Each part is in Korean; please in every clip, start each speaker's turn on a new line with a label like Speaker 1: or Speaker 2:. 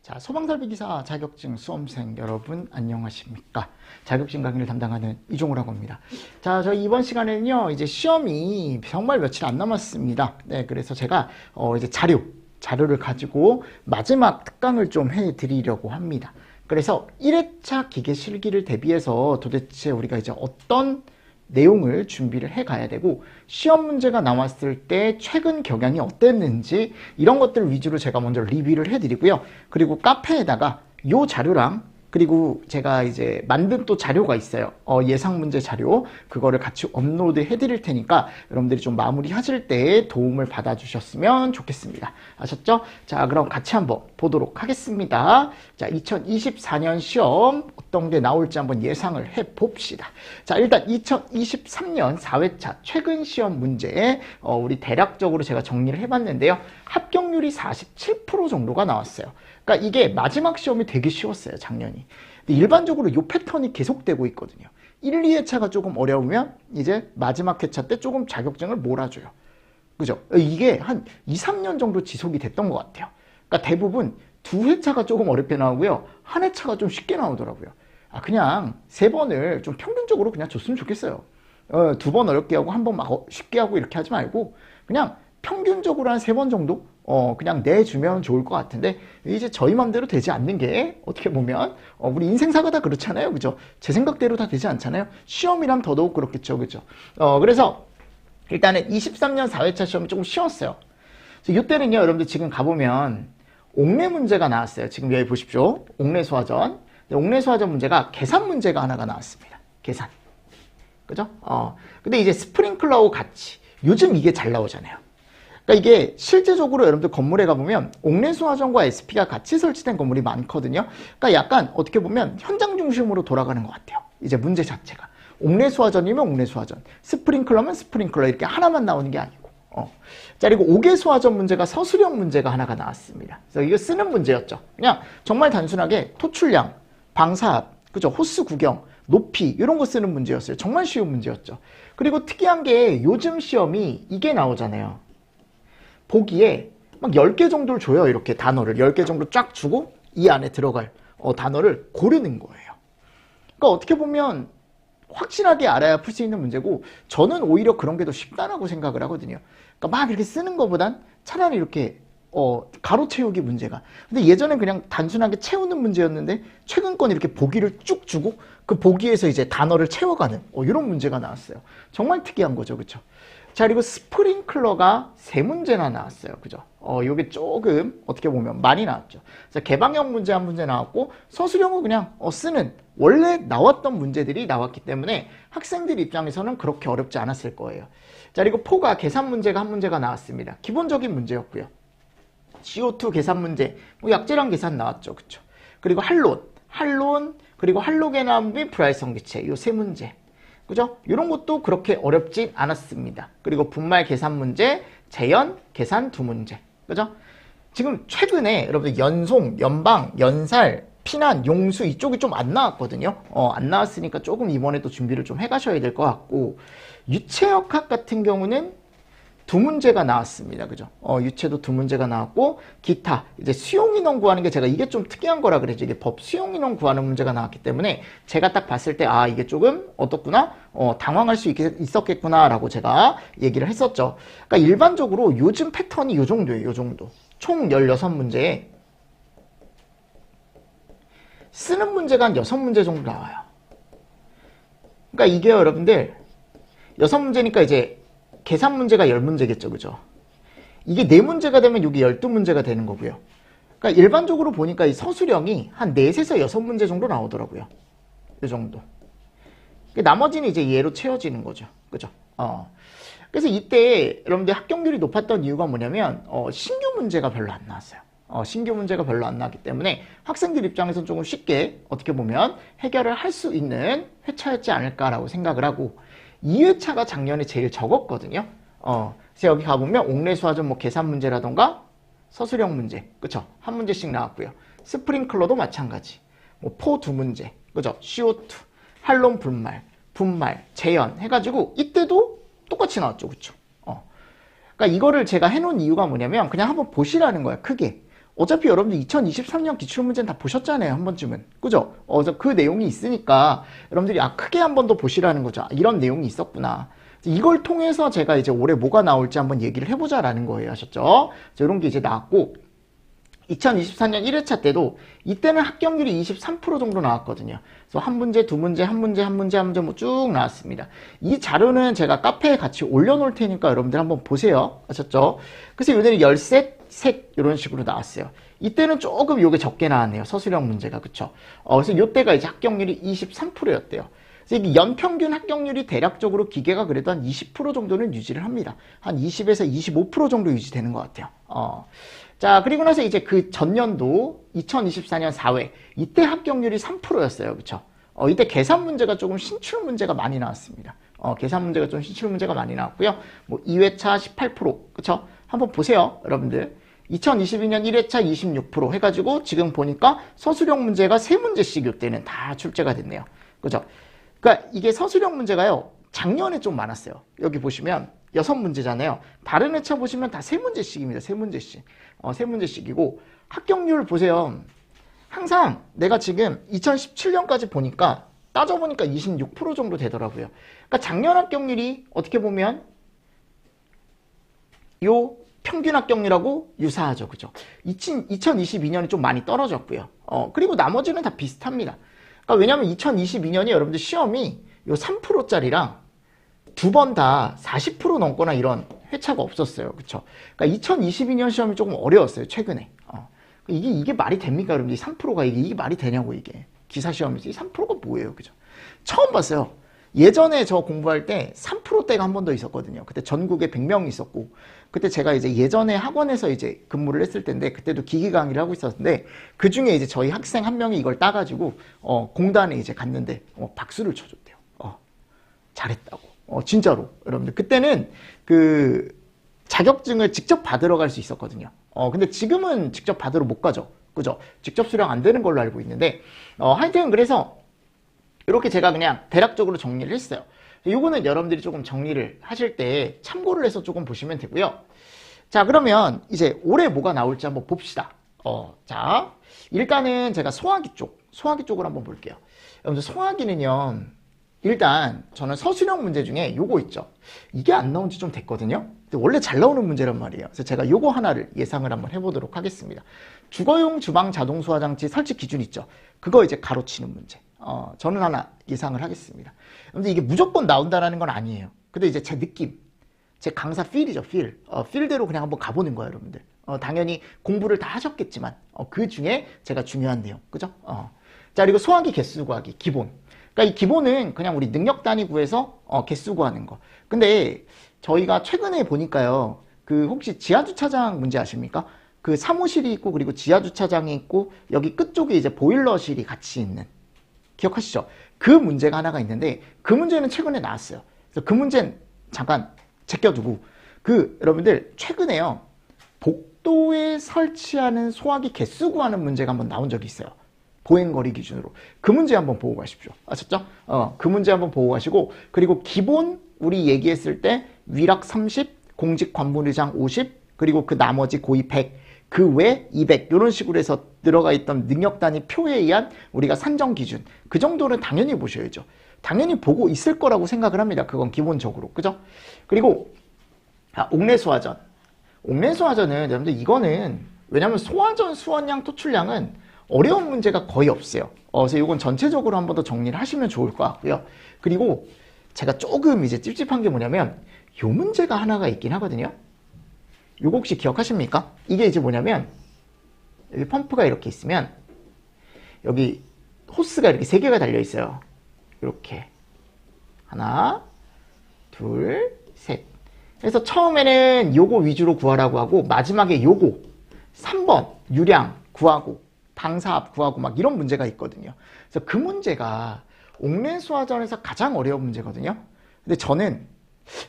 Speaker 1: 자, 소방설비기사 자격증 수험생 여러분 안녕하십니까? 자격증 강의를 담당하는 이종우라고 합니다. 자, 저희 이번 시간에는요, 이제 시험이 정말 며칠 안 남았습니다. 네, 그래서 제가 이제 자료를 가지고 마지막 특강을 좀 해드리려고 합니다. 그래서 1회차 기계 실기를 대비해서 도대체 우리가 이제 어떤 내용을 준비를 해 가야 되고, 시험 문제가 나왔을 때 최근 경향이 어땠는지 이런 것들 위주로 제가 먼저 리뷰를 해 드리고요. 그리고 카페에다가 요 자료랑, 그리고 제가 이제 만든 또 자료가 있어요. 예상 문제 자료, 그거를 같이 업로드 해 드릴 테니까 여러분들이 좀 마무리 하실 때 도움을 받아 주셨으면 좋겠습니다. 아셨죠? 자, 그럼 같이 한번 보도록 하겠습니다. 자, 2024년 시험 어떤 게 나올지 한번 예상을 해 봅시다. 자, 일단 2023년 4회차 최근 시험 문제, 우리 대략적으로 제가 정리를 해 봤는데요. 합격률이 47% 정도가 나왔어요. 그러니까 이게 마지막 시험이 되게 쉬웠어요, 작년이. 근데 일반적으로 이 패턴이 계속되고 있거든요. 1, 2회차가 조금 어려우면 이제 마지막 회차 때 조금 자격증을 몰아줘요. 그죠? 이게 한 2, 3년 정도 지속이 됐던 것 같아요. 그러니까 대부분 2회차가 조금 어렵게 나오고요. 1회차가 좀 쉽게 나오더라고요. 그냥 3번을 좀 평균적으로 그냥 줬으면 좋겠어요. 2번 어렵게 하고 1번 막 쉽게 하고 이렇게 하지 말고 그냥 평균적으로 한 3번 정도 그냥 내주면 좋을 것 같은데, 이제 저희 맘대로 되지 않는 게 어떻게 보면 우리 인생사가 다 그렇잖아요. 그죠? 제 생각대로 다 되지 않잖아요. 시험이라면 더더욱 그렇겠죠. 그죠? 그래서 일단은 23년 4회차 시험이 조금 쉬웠어요. 이때는요, 여러분들 지금 가보면 옥내 문제가 나왔어요. 지금 여기 보십시오. 옥내 소화전. 옥내 소화전 문제가 계산 문제가 하나가 나왔습니다. 계산. 그죠? 근데 이제 스프링클러하고 같이 요즘 이게 잘 나오잖아요. 그러니까 이게 실제적으로 여러분들 건물에 가보면 옥내수화전과 SP가 같이 설치된 건물이 많거든요. 그러니까 약간 어떻게 보면 현장 중심으로 돌아가는 것 같아요. 이제 문제 자체가. 옥내수화전이면 옥내수화전, 스프링클러면 스프링클러, 이렇게 하나만 나오는 게 아니고. 자, 그리고 옥외수화전 문제가 서술형 문제가 하나가 나왔습니다. 그래서 이거 쓰는 문제였죠. 그냥 정말 단순하게 토출량, 방사압, 그죠? 호스 구경, 높이, 이런 거 쓰는 문제였어요. 정말 쉬운 문제였죠. 그리고 특이한 게 요즘 시험이 이게 나오잖아요. 보기에 막 10개 정도를 줘요. 이렇게 단어를 10개 정도 쫙 주고 이 안에 들어갈 단어를 고르는 거예요. 그러니까 어떻게 보면 확실하게 알아야 풀 수 있는 문제고, 저는 오히려 그런 게 더 쉽다라고 생각을 하거든요. 그러니까 막 이렇게 쓰는 것보단 차라리 이렇게 가로 채우기 문제가. 근데 예전엔 그냥 단순하게 채우는 문제였는데 최근 건 이렇게 보기를 쭉 주고 그 보기에서 이제 단어를 채워가는 이런 문제가 나왔어요. 정말 특이한 거죠. 그렇죠? 자, 그리고 스프링클러가 3문제나 나왔어요. 그죠? 요게 조금 어떻게 보면 많이 나왔죠. 자, 개방형 문제 1문제 나왔고, 서술형은 그냥 쓰는 원래 나왔던 문제들이 나왔기 때문에 학생들 입장에서는 그렇게 어렵지 않았을 거예요. 자, 그리고 포가 계산 문제가 1문제가 나왔습니다. 기본적인 문제였고요. CO2 계산 문제, 뭐 약제량 계산 나왔죠. 그쵸? 그리고 한론, 그리고 할로겐암 및 불활성 기체, 요 3문제. 그죠? 이런 것도 그렇게 어렵진 않았습니다. 그리고 분말 계산 문제, 재연, 계산 2문제. 그죠? 지금 최근에 여러분들 연송, 연방, 연살, 피난, 용수 이쪽이 좀 안 나왔거든요. 안 나왔으니까 조금 이번에도 준비를 좀 해가셔야 될 것 같고, 유체역학 같은 경우는 2문제가 나왔습니다. 그죠? 유체도 2문제가 나왔고, 기타, 이제 수용인원 구하는 게 제가 이게 좀 특이한 거라 그랬죠. 이게 법 수용인원 구하는 문제가 나왔기 때문에 제가 딱 봤을 때, 이게 조금 어떻구나? 당황할 수 있었겠구나, 라고 제가 얘기를 했었죠. 그러니까 일반적으로 요즘 패턴이 요 정도예요, 요 정도. 총 16문제에 쓰는 문제가 한 6문제 정도 나와요. 그러니까 이게 여러분들 6문제니까 이제 계산 문제가 10문제겠죠. 그죠? 이게 4문제가 되면 여기 12문제가 되는 거고요. 그러니까 일반적으로 보니까 이 서술형이 한 4에서 6문제 정도 나오더라고요. 이 정도. 나머지는 이제 얘로 채워지는 거죠. 그죠? 그래서 이때 여러분들 합격률이 높았던 이유가 뭐냐면 신규 문제가 별로 안 나왔어요. 신규 문제가 별로 안 나왔기 때문에 학생들 입장에서는 조금 쉽게 어떻게 보면 해결을 할 수 있는 회차였지 않을까라고 생각을 하고, 2회차가 작년에 제일 적었거든요. 그래서 여기 가보면 옥내수화전 뭐 계산 문제라던가 서술형 문제, 그쵸? 1문제씩 나왔고요. 스프링클러도 마찬가지. 뭐 포 2문제, 그죠? CO2, 한론 분말, 재연 해가지고 이때도 똑같이 나왔죠, 그쵸? 그러니까 이거를 제가 해놓은 이유가 뭐냐면 그냥 한번 보시라는 거야, 크게. 어차피 여러분들 2023년 기출문제는 다 보셨잖아요. 한 번쯤은. 그죠? 그래서 그 내용이 있으니까 여러분들이 크게 한 번 더 보시라는 거죠. 이런 내용이 있었구나. 이걸 통해서 제가 이제 올해 뭐가 나올지 한번 얘기를 해보자라는 거예요. 하셨죠? 이런 게 이제 나왔고, 2024년 1회차 때도 이때는 합격률이 23% 정도 나왔거든요. 그래서 한 문제, 두 문제, 한 문제, 한 문제, 한 문제 뭐 쭉 나왔습니다. 이 자료는 제가 카페에 같이 올려놓을 테니까 여러분들 한번 보세요. 아셨죠? 그래서 요새는 13, 셋 이런 식으로 나왔어요. 이때는 조금 요게 적게 나왔네요. 서술형 문제가. 그쵸? 그래서 요때가 이제 합격률이 23%였대요. 그래서 이게 연평균 합격률이 대략적으로 기계가 그래도 한 20% 정도는 유지를 합니다. 한 20에서 25% 정도 유지되는 것 같아요. 자, 그리고 나서 이제 그 전년도 2024년 4회 이때 합격률이 3%였어요. 그쵸? 이때 계산 문제가 조금 신출 문제가 많이 나왔습니다. 계산 문제가 좀 신출 문제가 많이 나왔고요. 뭐 2회차 18%. 그쵸? 한번 보세요, 여러분들. 2022년 1회차 26% 해가지고 지금 보니까 서술형 문제가 3문제씩 이때는 다 출제가 됐네요. 그죠? 그러니까 이게 서술형 문제가요, 작년에 좀 많았어요. 여기 보시면 6문제잖아요. 다른 회차 보시면 다 3문제씩입니다. 3문제씩. 3문제씩이고, 합격률 보세요. 항상 내가 지금 2017년까지 보니까, 따져보니까 26% 정도 되더라고요. 그러니까 작년 합격률이 어떻게 보면 요 평균 합격률하고 유사하죠. 그죠? 2022년이 좀 많이 떨어졌고요. 그리고 나머지는 다 비슷합니다. 그러니까 왜냐면 2022년이 여러분들 시험이 요 3%짜리랑 두 번 다 40% 넘거나 이런 회차가 없었어요. 그쵸? 그러니까 2022년 시험이 조금 어려웠어요. 최근에. 이게 말이 됩니까? 여러분들 3%가 이게 말이 되냐고 이게. 기사 시험에서 이 3%가 뭐예요? 그죠? 처음 봤어요. 예전에 저 공부할 때 3%대가 한 번 더 있었거든요. 그때 전국에 100명이 있었고, 그때 제가 이제 예전에 학원에서 이제 근무를 했을 텐데, 그때도 기기 강의를 하고 있었는데, 그 중에 이제 저희 학생 한 명이 이걸 따가지고, 공단에 이제 갔는데, 박수를 쳐줬대요. 잘했다고. 진짜로. 여러분들. 그때는 그 자격증을 직접 받으러 갈 수 있었거든요. 근데 지금은 직접 받으러 못 가죠. 그죠? 직접 수령 안 되는 걸로 알고 있는데, 하여튼 그래서, 이렇게 제가 그냥 대략적으로 정리를 했어요. 요거는 여러분들이 조금 정리를 하실 때 참고를 해서 조금 보시면 되고요. 자, 그러면 이제 올해 뭐가 나올지 한번 봅시다. 자, 일단은 제가 소화기 쪽을 한번 볼게요. 여러분들 소화기는요, 일단 저는 서술형 문제 중에 요거 있죠. 이게 안 나온 지 좀 됐거든요. 근데 원래 잘 나오는 문제란 말이에요. 그래서 제가 요거 하나를 예상을 한번 해보도록 하겠습니다. 주거용 주방 자동 소화 장치 설치 기준 있죠. 그거 이제 가로치는 문제. 저는 하나 예상을 하겠습니다. 근데 이게 무조건 나온다라는 건 아니에요. 근데 이제 제 느낌, 제 강사 필이죠, 필. 필대로 그냥 한번 가보는 거예요, 여러분들. 당연히 공부를 다 하셨겠지만, 그 중에 제가 중요한 내용, 그죠? 자, 그리고 소화기 개수 구하기, 기본. 그러니까 이 기본은 그냥 우리 능력 단위 구해서 개수 구하는 거. 근데 저희가 최근에 보니까요, 그 혹시 지하주차장 문제 아십니까? 그 사무실이 있고, 그리고 지하주차장이 있고, 여기 끝쪽에 이제 보일러실이 같이 있는. 기억하시죠? 그 문제가 하나가 있는데 그 문제는 최근에 나왔어요. 그래서 그 문제는 잠깐 제껴두고 여러분들 최근에요. 복도에 설치하는 소화기 개수 구하는 문제가 한번 나온 적이 있어요. 보행거리 기준으로. 그 문제 한번 보고 가십시오. 아셨죠? 그 문제 한번 보고 가시고 그리고 기본 우리 얘기했을 때 위락 30, 공직 관문의장 50, 그리고 그 나머지 고의 100, 그 외 200 이런 식으로 해서 들어가 있던 능력 단위 표에 의한 우리가 산정 기준 그 정도는 당연히 보셔야죠. 당연히 보고 있을 거라고 생각을 합니다. 그건 기본적으로. 그죠? 그리고 옥내소화전. 옥내소화전은 여러분들 이거는 왜냐면 소화전 수원량 토출량은 어려운 문제가 거의 없어요. 그래서 이건 전체적으로 한 번 더 정리를 하시면 좋을 것 같고요. 그리고 제가 조금 이제 찝찝한 게 뭐냐면 요 문제가 하나가 있긴 하거든요. 요거 혹시 기억하십니까? 이게 이제 뭐냐면 여기 펌프가 이렇게 있으면 여기 호스가 이렇게 3개가 달려 있어요. 이렇게 하나, 둘, 셋. 그래서 처음에는 요거 위주로 구하라고 하고 마지막에 요거 3번 유량 구하고 방사압 구하고 막 이런 문제가 있거든요. 그래서 그 문제가 옥내소화전에서 가장 어려운 문제거든요. 근데 저는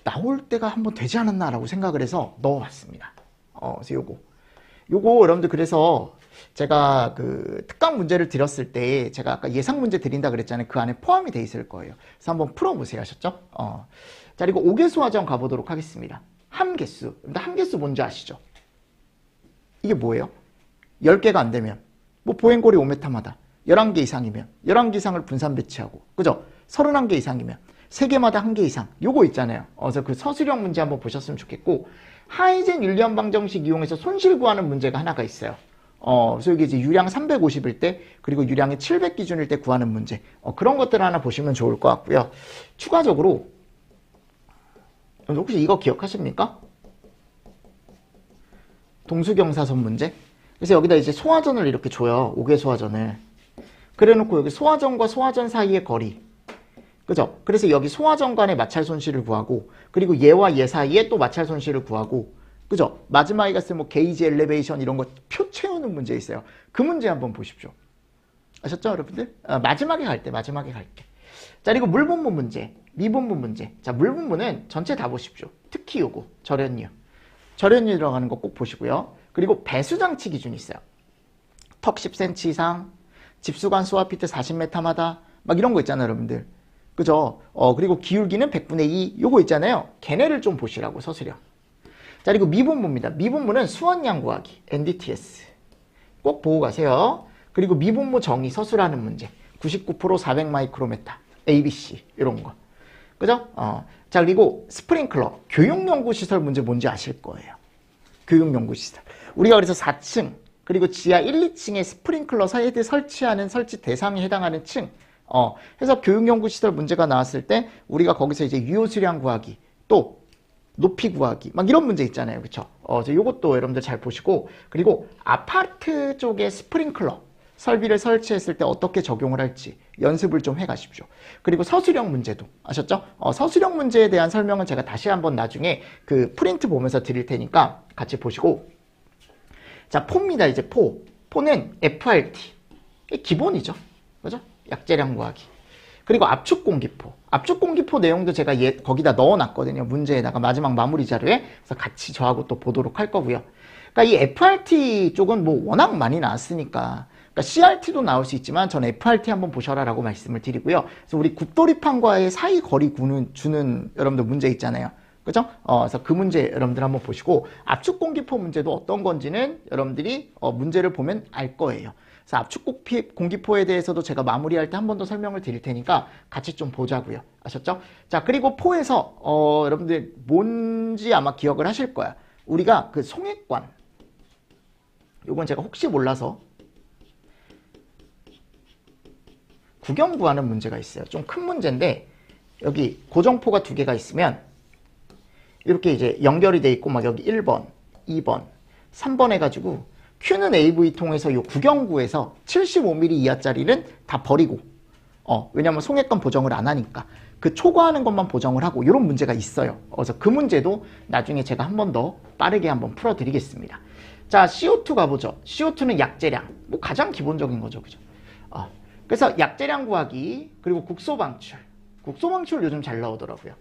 Speaker 1: 나올 때가 한번 되지 않았나라고 생각을 해서 넣어봤습니다. 그래서 요거 여러분들 그래서 제가 그 특강 문제를 드렸을 때 제가 아까 예상 문제 드린다 그랬잖아요. 그 안에 포함이 돼 있을 거예요. 그래서 한번 풀어보세요. 하셨죠? 자, 그리고 5개수화전 가보도록 하겠습니다. 함개수. 함개수 뭔지 아시죠? 이게 뭐예요? 10개가 안 되면 뭐 보행거리 5m마다 11개 이상이면 11개 이상을 분산 배치하고 그죠? 31개 이상이면 3개마다 1개 이상 요거 있잖아요. 그래서 그 서술형 문제 한번 보셨으면 좋겠고 하이젠 윤리원 방정식 이용해서 손실 구하는 문제가 하나가 있어요. 그래서 이게 이제 유량 350일 때 그리고 유량이 700 기준일 때 구하는 문제 그런 것들 하나 보시면 좋을 것 같고요. 추가적으로 혹시 이거 기억하십니까? 동수경사선 문제. 그래서 여기다 이제 소화전을 이렇게 줘요. 5개 소화전을. 그래놓고 여기 소화전과 소화전 사이의 거리. 그죠? 그래서 여기 소화전 간의 마찰 손실을 구하고 그리고 얘와 얘 사이에 또 마찰 손실을 구하고 그죠? 마지막에 갔을 뭐 게이지 엘리베이션 이런 거 표 채우는 문제 있어요. 그 문제 한번 보십시오. 아셨죠, 여러분들? 마지막에 갈 때. 자, 그리고 물분무 문제, 미분무 문제. 자, 물분무는 전체 다 보십시오. 특히 요거, 절연유. 절연유 들어가는 거 꼭 보시고요. 그리고 배수장치 기준이 있어요. 턱 10cm 이상, 집수관 수압피트 40m마다 막 이런 거 있잖아요, 여러분들. 그죠? 그리고 기울기는 100분의 2 요거 있잖아요. 걔네를 좀 보시라고 서술형. 자, 그리고 미분무입니다. 미분무는 수원량 구하기, NDTS. 꼭 보고 가세요. 그리고 미분무 정의 서술하는 문제. 99% 400 마이크로메타, ABC 이런 거. 그죠? 자, 그리고 스프링클러, 교육연구시설 문제 뭔지 아실 거예요. 교육연구시설. 우리가 그래서 4층, 그리고 지하 1, 2층에 스프링클러 사이드 설치하는 설치 대상에 해당하는 층. 해서 교육연구시설 문제가 나왔을 때 우리가 거기서 이제 유효수량 구하기, 또 높이 구하기, 막 이런 문제 있잖아요. 그쵸? 요것도 여러분들 잘 보시고, 그리고 아파트 쪽에 스프링클러 설비를 설치했을 때 어떻게 적용을 할지 연습을 좀 해가십시오. 그리고 서술형 문제도 아셨죠? 서술형 문제에 대한 설명은 제가 다시 한번 나중에 그 프린트 보면서 드릴 테니까 같이 보시고. 자, 포입니다. 이제 포. 포는 FRT. 이게 기본이죠. 그죠? 약재량 구하기. 그리고 압축 공기포. 압축 공기포 내용도 제가 거기다 넣어놨거든요. 문제에다가 마지막 마무리 자료에. 그래서 같이 저하고 또 보도록 할 거고요. 그러니까 이 FRT 쪽은 뭐 워낙 많이 나왔으니까. 그러니까 CRT도 나올 수 있지만 전 FRT 한번 보셔라라고 말씀을 드리고요. 그래서 우리 굽돌이판과의 사이 거리 주는 여러분들 문제 있잖아요. 그죠? 그래서 그 문제 여러분들 한번 보시고 압축 공기포 문제도 어떤 건지는 여러분들이 문제를 보면 알 거예요. 그래서 압축 공기포에 대해서도 제가 마무리할 때 한 번 더 설명을 드릴 테니까 같이 좀 보자고요. 아셨죠? 자, 그리고 포에서 여러분들 뭔지 아마 기억을 하실 거야. 우리가 그 송액관, 요건 제가 혹시 몰라서 구경 구하는 문제가 있어요. 좀 큰 문제인데 여기 고정포가 2개가 있으면 이렇게 이제 연결이 돼 있고 막 여기 1번, 2번, 3번 해가지고 Q는 AV 통해서 요 구경구에서 75mm 이하짜리는 다 버리고 왜냐면 송액관 보정을 안 하니까 그 초과하는 것만 보정을 하고 이런 문제가 있어요. 그래서 그 문제도 나중에 제가 한 번 더 빠르게 한번 풀어드리겠습니다. 자, CO2 가보죠. CO2는 약재량, 뭐 가장 기본적인 거죠, 그죠? 그래서 약재량 구하기, 그리고 국소 방출. 국소 방출 요즘 잘 나오더라고요.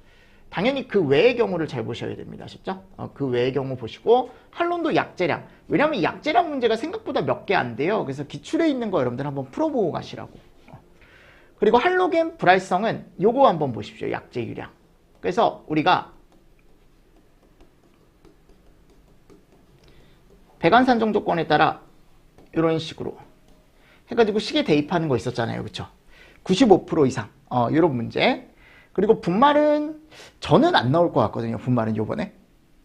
Speaker 1: 당연히 그 외의 경우를 잘 보셔야 됩니다. 아셨죠? 그 외의 경우 보시고 한론도 약재량. 왜냐면 약재량 문제가 생각보다 몇 개 안 돼요. 그래서 기출에 있는 거 여러분들 한번 풀어보고 가시라고. 그리고 할로겐 불활성은 요거 한번 보십시오. 약재 유량. 그래서 우리가 배관산 정조건에 따라 이런 식으로 해가지고 시계 대입하는 거 있었잖아요. 그쵸? 95% 이상. 이런 문제. 그리고 분말은 저는 안 나올 것 같거든요. 분말은 요번에.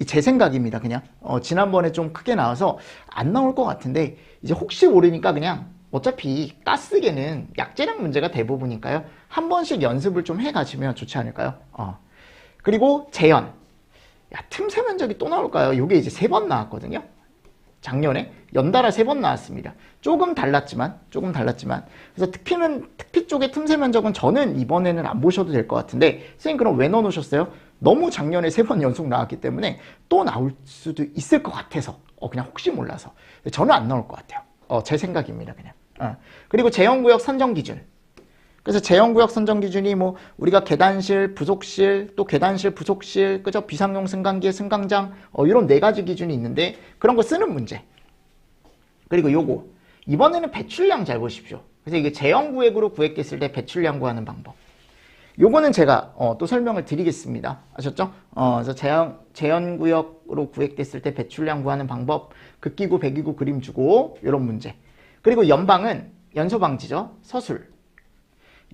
Speaker 1: 제 생각입니다. 그냥. 지난번에 좀 크게 나와서 안 나올 것 같은데 이제 혹시 모르니까 그냥 어차피 가스계는 약재량 문제가 대부분이니까요. 한 번씩 연습을 좀 해가시면 좋지 않을까요? 그리고 재현. 야, 틈새 면적이 또 나올까요? 요게 이제 3번 나왔거든요. 작년에 연달아 3번 나왔습니다. 조금 달랐지만 그래서 특피 쪽의 틈새 면적은 저는 이번에는 안 보셔도 될 것 같은데 선생님 그럼 왜 넣어놓으셨어요? 너무 작년에 3번 연속 나왔기 때문에 또 나올 수도 있을 것 같아서 그냥 혹시 몰라서 저는 안 나올 것 같아요. 제 생각입니다. 그냥. 그리고 재현구역 선정 기준. 그래서 재현구역 선정 기준이 뭐 우리가 계단실, 부속실, 또 계단실, 부속실, 그죠? 비상용 승강기, 승강장 이런 4가지 기준이 있는데 그런 거 쓰는 문제. 그리고 요거 이번에는 배출량 잘 보십시오. 그래서 이게 재현구획으로 구획했을 때 배출량 구하는 방법. 요거는 제가 또 설명을 드리겠습니다. 아셨죠? 그래서 재현구역으로 구획됐을 때 배출량 구하는 방법, 극기구, 배기구 그림 주고 이런 문제. 그리고 연방은 연소방지죠. 서술.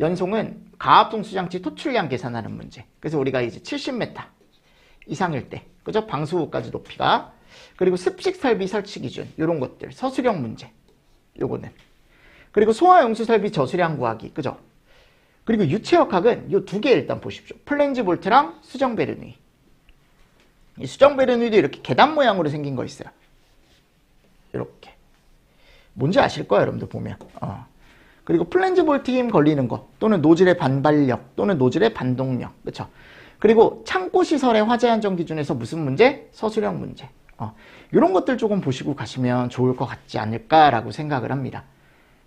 Speaker 1: 연송은 가압송수장치 토출량 계산하는 문제. 그래서 우리가 이제 70m 이상일 때, 그죠? 방수구까지 높이가. 그리고 습식 설비 설치 기준, 이런 것들. 서술형 문제. 요거는. 그리고 소화용수 설비 저수량 구하기, 그죠? 그리고 유체역학은 요 두 개 일단 보십시오. 플랜지 볼트랑 수정 베르누이. 이 수정 베르누이도 이렇게 계단 모양으로 생긴 거 있어요. 이렇게. 뭔지 아실 거예요, 여러분들 보면. 그리고 플랜지 볼트 힘 걸리는 거, 또는 노즐의 반발력, 또는 노즐의 반동력, 그렇죠? 그리고 창고 시설의 화재 안전 기준에서 무슨 문제? 서술형 문제. 이런 것들 조금 보시고 가시면 좋을 것 같지 않을까라고 생각을 합니다.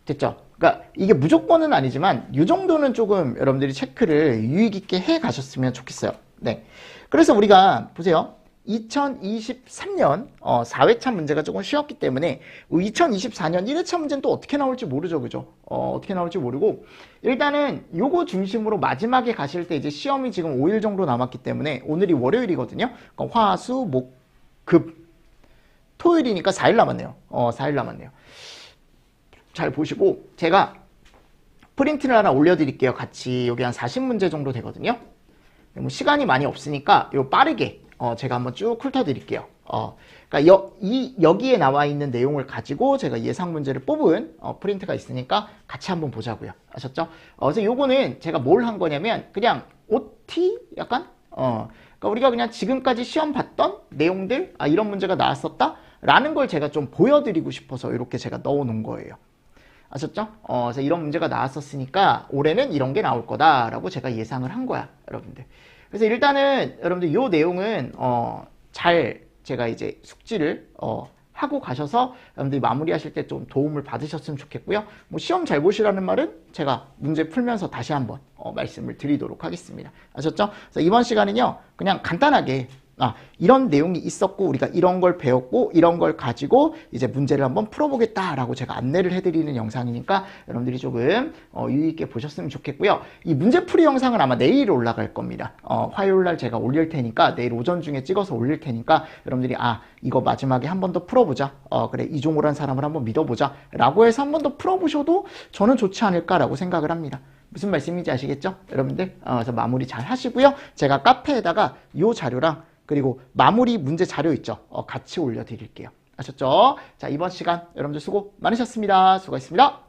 Speaker 1: 됐죠? 그러니까 이게 무조건은 아니지만 이 정도는 조금 여러분들이 체크를 유익 있게 해 가셨으면 좋겠어요. 네. 그래서 우리가 보세요. 2023년 4회차 문제가 조금 쉬웠기 때문에 2024년 1회차 문제는 또 어떻게 나올지 모르죠. 그죠? 어떻게 나올지 모르고 일단은 요거 중심으로 마지막에 가실 때 이제 시험이 지금 5일 정도 남았기 때문에 오늘이 월요일이거든요. 그러니까 화, 수, 목, 급 토요일이니까 4일 남았네요. 4일 남았네요. 잘 보시고 제가 프린트를 하나 올려드릴게요. 같이 여기 한 40문제 정도 되거든요. 뭐 시간이 많이 없으니까 요 빠르게 제가 한번 쭉 훑어드릴게요. 그러니까 여기에 나와 있는 내용을 가지고 제가 예상 문제를 뽑은 프린트가 있으니까 같이 한번 보자고요. 아셨죠? 그래서 요거는 제가 뭘 한 거냐면 그냥 OT 약간 그러니까 우리가 그냥 지금까지 시험 봤던 내용들 이런 문제가 나왔었다 라는 걸 제가 좀 보여드리고 싶어서 이렇게 제가 넣어 놓은 거예요. 아셨죠? 그래서 이런 문제가 나왔었으니까 올해는 이런 게 나올 거다라고 제가 예상을 한 거야, 여러분들. 그래서 일단은 여러분들 요 내용은 잘 제가 이제 숙지를 하고 가셔서 여러분들이 마무리하실 때 좀 도움을 받으셨으면 좋겠고요. 뭐 시험 잘 보시라는 말은 제가 문제 풀면서 다시 한번 말씀을 드리도록 하겠습니다. 아셨죠? 그래서 이번 시간은요, 그냥 간단하게 이런 내용이 있었고 우리가 이런 걸 배웠고 이런 걸 가지고 이제 문제를 한번 풀어보겠다라고 제가 안내를 해드리는 영상이니까 여러분들이 조금 유의있게 보셨으면 좋겠고요. 이 문제풀이 영상은 아마 내일 올라갈 겁니다. 화요일날 제가 올릴 테니까 내일 오전 중에 찍어서 올릴 테니까 여러분들이 이거 마지막에 한 번 더 풀어보자. 그래 이종호라는 사람을 한번 믿어보자 라고 해서 한 번 더 풀어보셔도 저는 좋지 않을까라고 생각을 합니다. 무슨 말씀인지 아시겠죠? 여러분들 그래서 마무리 잘 하시고요. 제가 카페에다가 이 자료랑 그리고 마무리 문제 자료 있죠? 같이 올려드릴게요. 아셨죠? 자, 이번 시간 여러분들 수고 많으셨습니다. 수고하셨습니다.